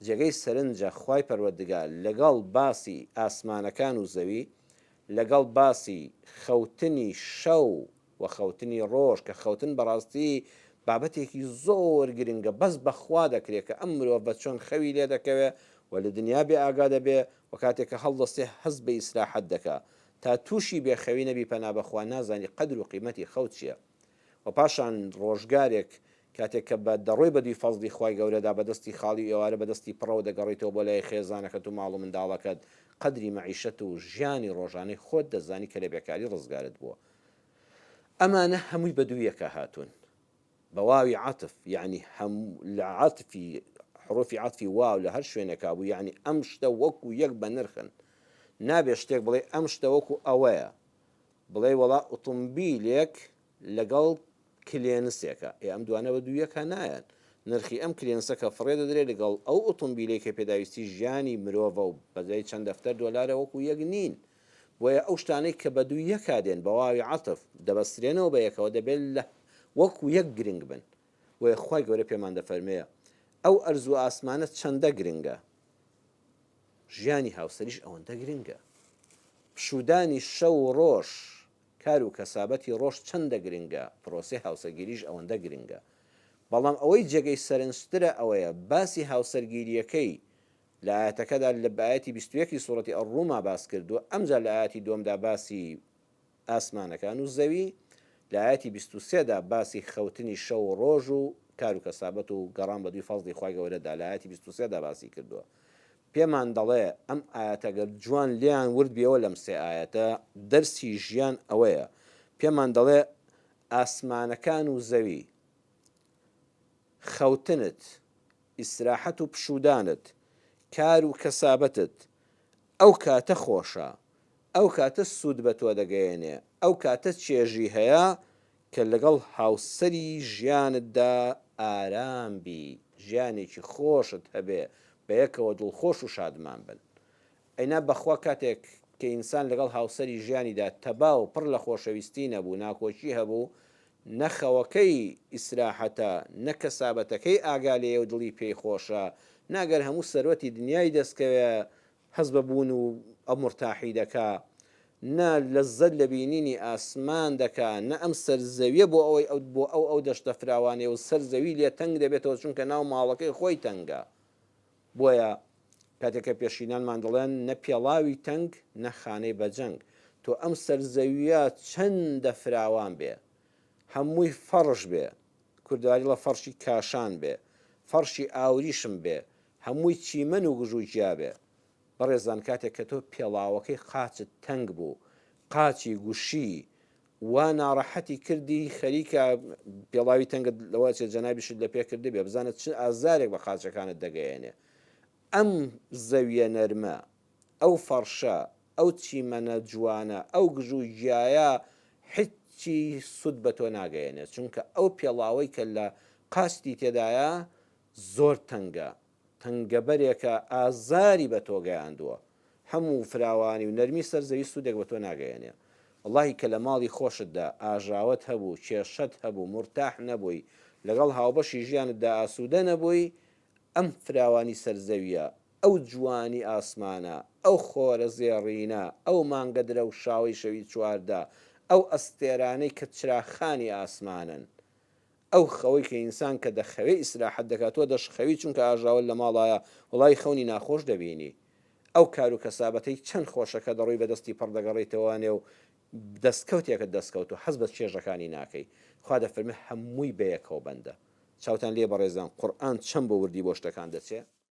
جێگەی سەرنجە خوای پەروەردگار لەگەڵ باسی ئاسمانەکان و زەوی، لەگەڵ باسی خەوتنی شەو و خەوتنی ڕۆژ کە خەوتن بەڕاستی بابەتێکی زۆر گرنگە بەس بەخوا دەکرێت کە ئەم مرۆڤ بە چۆن خەوی لێ دەکەوێت و لە دنیا بێ ئاگا دەبێ و کاتێککە هەڵدەستێ هەست بە ئیسراحەت دەکا تا تووشی بێخەوی نەبی پەنا بەخوا نازانی قەدر و قیمەتی خەوت چییە. و پاشان ڕۆژگارێک کاتێک کە بە دەڕۆی بەدوی فەزلی خوای گەورەدا بەدەستی خاڵی ئێوارە بەدەستی پڕەوە دەگەڕێتەوە بۆ لای خێزانەکەت و ماڵ و منداڵەکەت قەدری مەعیشەت و ژیانی ڕۆژانەی خۆت دەزانی کە لە بێکاری ڕزگارت بووە. ئەمانە هەمووی بە دوویەکە هاتوون بە واوی عاتف، یعنی لە عاتفی حروفی عاتفی واو لە هەر شوێنێکا بوو، یعنی ئەم شتە وەکو یەک بە نرخن. نابێ شتێک بڵێ ئەم شتە وەکو ئەوەیە، بڵێ وەڵا ئۆتۆمبیلێک لەگەڵ کلێنسێکە ئەم دوانە بە دوویەکە نایەن. نرخی ئەم کلێنسەکە فڕێ دەدرێت لەگەڵ ئەو ئۆتۆمبیلێکە پێداویستی ژیانی مرۆڤە و بەدای چەند دەفتەر دۆلارە وەکو یەک نین. بۆیە ئەو شتانەی کە بە دوویەکا دێن بە واوی عاتف دەبەسترێنەوە بە یەکەوە دەبێت لە وەکو یەک گرنگ بن. وەیە خوای گەورە پێمان دەفەرمەیە ئەو ئەرزوو ئاسمانە چەندە گرنگە، ژیانی هاوسەریش ئەوەندە گرنگە. پشودانی شەو و ڕۆژ، کار و کەسابەتی ڕۆژ چەندە گرنگە، پرۆسی هاوسەرگیریش ئەوەندە گرنگە. بەڵام ئەوەی جێگەی سەرنجترە ئەوەیە باسی هاوسەرگیریەکەی لە ئاەتەکەدا لە بایەتی 21 سوڕەتی ئەڕووما باس کردووە، ئەمجا لە ئاەتی دووەمدا باسی ئاسمانەکان و زەوی، لە ئاەتی 23دا باسی خەوتنی شەو و ڕۆژ و کار و کەسابەت و گەڕان بە دوی فەزلی خوای گەورەدا لە ئاەتی 23دا باسی کردووە. پێمان دەڵێ ئەم ئاەتەگەر جوان لیان ورد بێەوە لەم سێ ئاەتە دەرسی ژیان ئەوەیە. پێمان دەڵێ ئاسمانەکان و زەوی، خەوتنت، ئیسراحەت و پشودانت، کار و کەسابەتت ئەو کاتە خۆشە، ئەو کاتە سوود بە تۆ دەگەیەنێ، ئەو کاتە چێژی هەیە کە لەگەڵ هاوسەری ژیانتدا ئارام بی، ژیانێکی خۆشت هەبێ، بە یەکەوە دڵخۆش و شادمان بن. ئەینا بەخوا کاتێک کە ئینسان لەگەڵ هاوسەری ژیانیدا تەبا و پڕ لە خۆشەویستی نەبوو، ناکۆچی هەبوو، نەخەوەکەی ئیسراحەتە، نەکەسابەتەکەی ئاگالەیە و دڵی پێی خۆشە، ناگەر هەموو سەرەتی دنیای دەستکەوێ هەز بەبوون و ئەو مرتاحی دەکا، نە لەزەت لە بینینی ئاسمان دەکا، نە ئەم سەرزەویە بۆ ئەوەی بۆ ئەو دەشتە فراوانێ و سەرزەوی لێ تەنگ دەبێتەوە چونکە ناو ماڵەکەی خۆی تەنگە. بۆیە کاتێککە پێشینانمان دەڵێن نە پێڵاوی تەنگ نە خانەی بەجەنگ، تۆ ئەم سەرزەویە چەندە فراوان بێ، هەمووی فەڕش بێ، کوردواری لە فەرشی کاشان بێ، فەرشی ئاوریشم بێ، هەمووی چیمەن و گژوجیا بێ، بەڕێزان کاتێک کە تۆ پێڵاوەکەی قاچت تەنگ بوو، قاچی گوشی وا ناڕەحەتی کردی خەریکە پێڵاوی تەنگت لەوە چێ جەنابیشت لە پێ کردی بێ، بزانت چ ئازارێک بە قاچەکانت دەگەیەنێ. ئەم زەویە نەرمە، ئەو فەرشە، ئەو چیمەنە جوانە، ئەو گژوجیایە هیچی سوود بە تۆ ناگەیەنێت، چونکە ئەو پێڵاوەی کە لە قاچتی تێدایە زۆر تەنگە، تەنگەبەرێکە ئازاری بە تۆ گەیاندووە. هەموو فراوانی و نەرمی سەرزەوی سوودێک بە تۆ ناگەیەنێ. وەڵاهی کە لە ماڵی خۆشتدا ئاژاوت هەبوو، کێشەت هەبوو، مرتاح نەبووی، لەگەڵ هاوبەشی ژیانتدا ئاسوودە نەبووی، ئەم فراوانی سەرزەویە، ئەو جوانی ئاسمانە، ئەو خۆرە زێڕینە، ئەو مانگە درە و شاوی شەوی چواردا، ئەو ئەستێرانەی کە چراخانی ئاسمانن، ئەو خەوەی کە ئینسان کە دەخەوێ ئیسراحەت دەکاتەوە دەشخەوی چونکە ئاژاوت لە ماڵایە وڵی خەونی ناخۆش دەبینی. ئەو کار و کەسابەتەی چەند خۆشەکە دەڕووی بەدەستی پڕ دەگەڕێتەوەوانێ و دەستکەوتێکە دەستکەوت و حەز بە چێژەکانی ناکەی. خوا دەفەرمێ هەمووی بەیەکەوە بەندە. چاوتان لێ بەڕێزان قورئان چەند بە وردی بۆ شتەکان دەچێت.